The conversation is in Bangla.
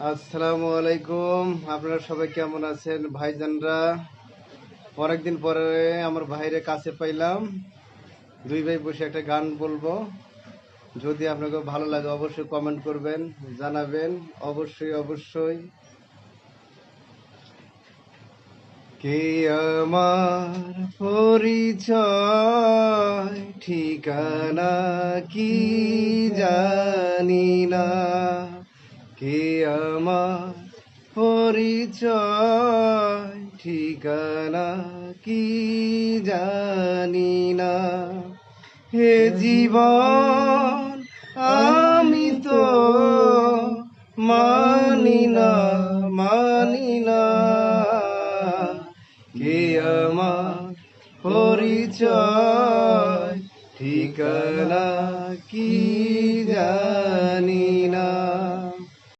আসসালামু আলাইকুম। আপনারা সবাই কেমন আছেন ভাইজানরা? অনেকদিন পরে আমার ভাইরে কাছে পাইলাম। দুই ভাই বসে একটা গান বলবো। যদি আপনাকে ভালো লাগে অবশ্যই কমেন্ট করবেন, জানাবেন। অবশ্যই। কে আমার পরিচয় ঠিকানা কি জানি না, কে আমার পরিচয় ঠিকানা কি জানি না। হে জীবন আমি তো মানি না, কে আমার পরিচয় ঠিকানা কি জানি না।